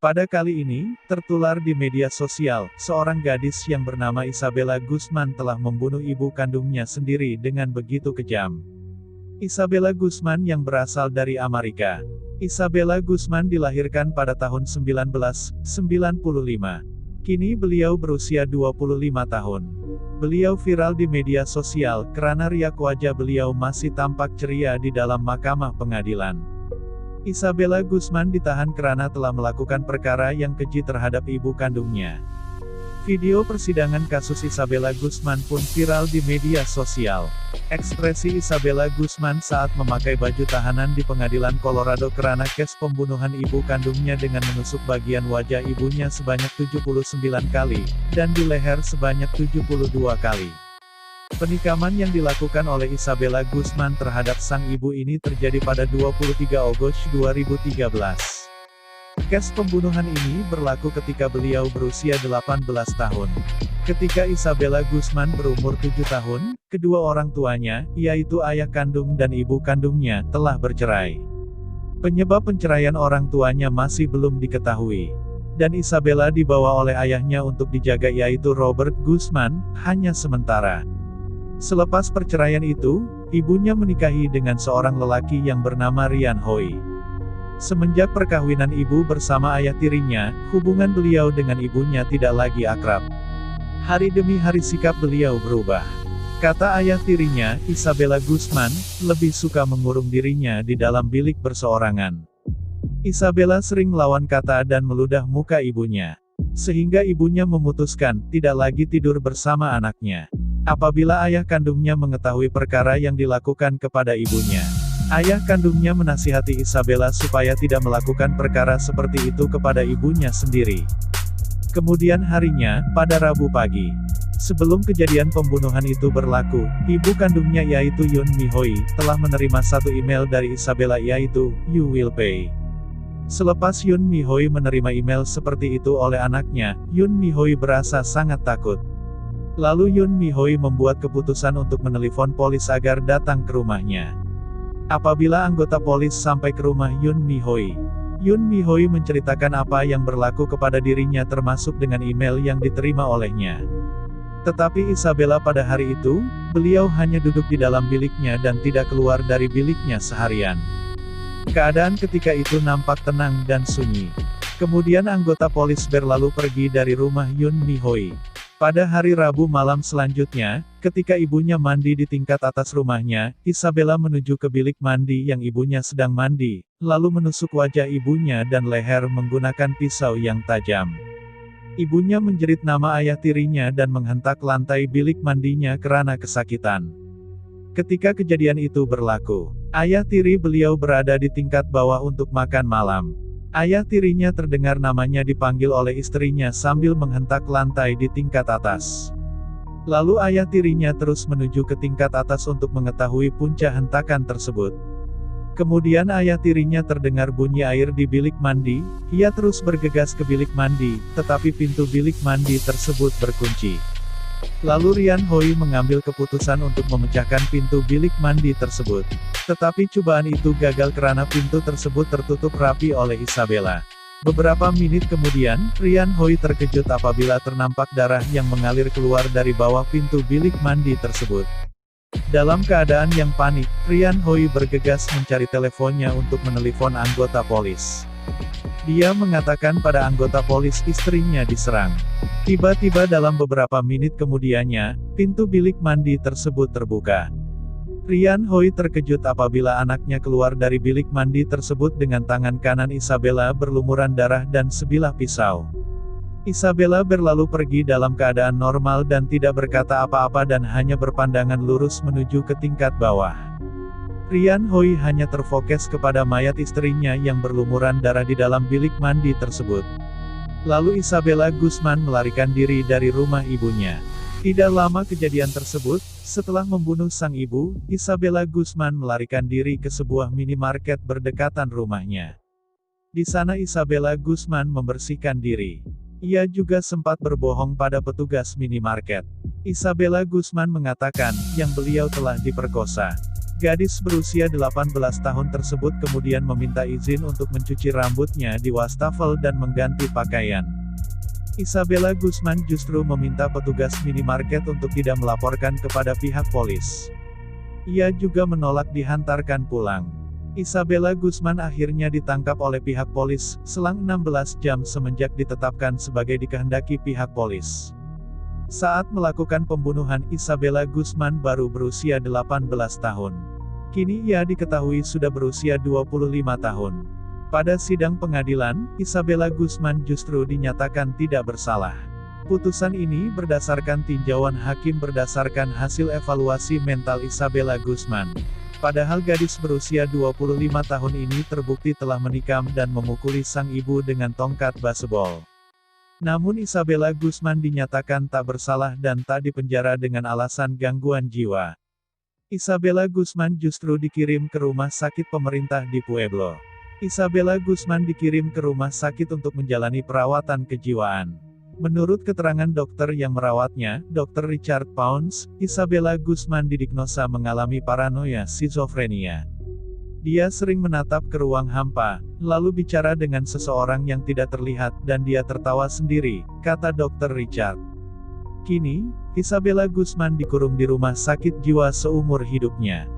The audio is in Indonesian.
Pada kali ini, tertular di media sosial, seorang gadis yang bernama Isabella Guzman telah membunuh ibu kandungnya sendiri dengan begitu kejam. Isabella Guzman yang berasal dari Amerika. Isabella Guzman dilahirkan pada tahun 1995. Kini beliau berusia 25 tahun. Beliau viral di media sosial karena riak wajah beliau masih tampak ceria di dalam mahkamah pengadilan. Isabella Guzman ditahan karena telah melakukan perkara yang keji terhadap ibu kandungnya. Video persidangan kasus Isabella Guzman pun viral di media sosial. Ekspresi Isabella Guzman saat memakai baju tahanan di pengadilan Colorado karena kes pembunuhan ibu kandungnya dengan menusuk bagian wajah ibunya sebanyak 79 kali, dan di leher sebanyak 72 kali. Penikaman yang dilakukan oleh Isabella Guzman terhadap sang ibu ini terjadi pada 23 Agustus 2013. Kes pembunuhan ini berlaku ketika beliau berusia 18 tahun. Ketika Isabella Guzman berumur 7 tahun, kedua orang tuanya, yaitu ayah kandung dan ibu kandungnya, telah bercerai. Penyebab penceraian orang tuanya masih belum diketahui. Dan Isabella dibawa oleh ayahnya untuk dijaga yaitu Robert Guzman, hanya sementara. Selepas perceraian itu, ibunya menikahi dengan seorang lelaki yang bernama Ryan Hoey. Semenjak perkawinan ibu bersama ayah tirinya, hubungan beliau dengan ibunya tidak lagi akrab. Hari demi hari sikap beliau berubah. Kata ayah tirinya, Isabella Guzman, lebih suka mengurung dirinya di dalam bilik berseorangan. Isabella sering melawan kata dan meludah muka ibunya. Sehingga ibunya memutuskan, tidak lagi tidur bersama anaknya. Apabila ayah kandungnya mengetahui perkara yang dilakukan kepada ibunya, ayah kandungnya menasihati Isabella supaya tidak melakukan perkara seperti itu kepada ibunya sendiri. Kemudian harinya, pada Rabu pagi, sebelum kejadian pembunuhan itu berlaku, ibu kandungnya yaitu Yoon Mi Hoey, telah menerima satu email dari Isabella yaitu, "You will pay." Selepas Yoon Mi Hoey menerima email seperti itu oleh anaknya, Yoon Mi Hoey berasa sangat takut. Lalu Yoon Mi Hoey membuat keputusan untuk menelepon polis agar datang ke rumahnya. Apabila anggota polis sampai ke rumah Yoon Mi Hoey, Yoon Mi Hoey menceritakan apa yang berlaku kepada dirinya termasuk dengan email yang diterima olehnya. Tetapi Isabella pada hari itu, beliau hanya duduk di dalam biliknya dan tidak keluar dari biliknya seharian. Keadaan ketika itu nampak tenang dan sunyi. Kemudian anggota polis berlalu pergi dari rumah Yoon Mi Hoey. Pada hari Rabu malam selanjutnya, ketika ibunya mandi di tingkat atas rumahnya, Isabella menuju ke bilik mandi yang ibunya sedang mandi, lalu menusuk wajah ibunya dan leher menggunakan pisau yang tajam. Ibunya menjerit nama ayah tirinya dan menghentak lantai bilik mandinya karena kesakitan. Ketika kejadian itu berlaku, ayah tiri beliau berada di tingkat bawah untuk makan malam. Ayah tirinya terdengar namanya dipanggil oleh istrinya sambil menghentak lantai di tingkat atas. Lalu ayah tirinya terus menuju ke tingkat atas untuk mengetahui punca hentakan tersebut. Kemudian ayah tirinya terdengar bunyi air di bilik mandi, ia terus bergegas ke bilik mandi, tetapi pintu bilik mandi tersebut berkunci. Lalu Ryan Hoey mengambil keputusan untuk memecahkan pintu bilik mandi tersebut. Tetapi cobaan itu gagal karena pintu tersebut tertutup rapi oleh Isabella. Beberapa menit kemudian, Ryan Hoey terkejut apabila ternampak darah yang mengalir keluar dari bawah pintu bilik mandi tersebut. Dalam keadaan yang panik, Ryan Hoey bergegas mencari teleponnya untuk menelepon anggota polis. Dia mengatakan pada anggota polis istrinya diserang. Tiba-tiba dalam beberapa menit kemudiannya, pintu bilik mandi tersebut terbuka. Ryan Hoey terkejut apabila anaknya keluar dari bilik mandi tersebut dengan tangan kanan Isabella berlumuran darah dan sebilah pisau. Isabella berlalu pergi dalam keadaan normal dan tidak berkata apa-apa dan hanya berpandangan lurus menuju ke tingkat bawah. Ryan Hoey hanya terfokus kepada mayat istrinya yang berlumuran darah di dalam bilik mandi tersebut. Lalu Isabella Guzman melarikan diri dari rumah ibunya. Tidak lama kejadian tersebut, setelah membunuh sang ibu, Isabella Guzman melarikan diri ke sebuah minimarket berdekatan rumahnya. Di sana Isabella Guzman membersihkan diri. Ia juga sempat berbohong pada petugas minimarket. Isabella Guzman mengatakan, yang beliau telah diperkosa. Gadis berusia 18 tahun tersebut kemudian meminta izin untuk mencuci rambutnya di wastafel dan mengganti pakaian. Isabella Guzman justru meminta petugas minimarket untuk tidak melaporkan kepada pihak polis. Ia juga menolak dihantarkan pulang. Isabella Guzman akhirnya ditangkap oleh pihak polis, selang 16 jam semenjak ditetapkan sebagai dikehendaki pihak polis. Saat melakukan pembunuhan, Isabella Guzman baru berusia 18 tahun. Kini ia diketahui sudah berusia 25 tahun. Pada sidang pengadilan, Isabella Guzman justru dinyatakan tidak bersalah. Putusan ini berdasarkan tinjauan hakim berdasarkan hasil evaluasi mental Isabella Guzman. Padahal gadis berusia 25 tahun ini terbukti telah menikam dan memukuli sang ibu dengan tongkat baseball. Namun Isabella Guzman dinyatakan tak bersalah dan tak dipenjara dengan alasan gangguan jiwa. Isabella Guzman justru dikirim ke rumah sakit pemerintah di Pueblo. Isabella Guzman dikirim ke rumah sakit untuk menjalani perawatan kejiwaan. Menurut keterangan dokter yang merawatnya, Dr. Richard Pounds, Isabella Guzman didiagnosa mengalami paranoia skizofrenia. Dia sering menatap ke ruang hampa, lalu bicara dengan seseorang yang tidak terlihat, dan dia tertawa sendiri, kata Dr. Richard. Kini, Isabella Guzman dikurung di rumah sakit jiwa seumur hidupnya.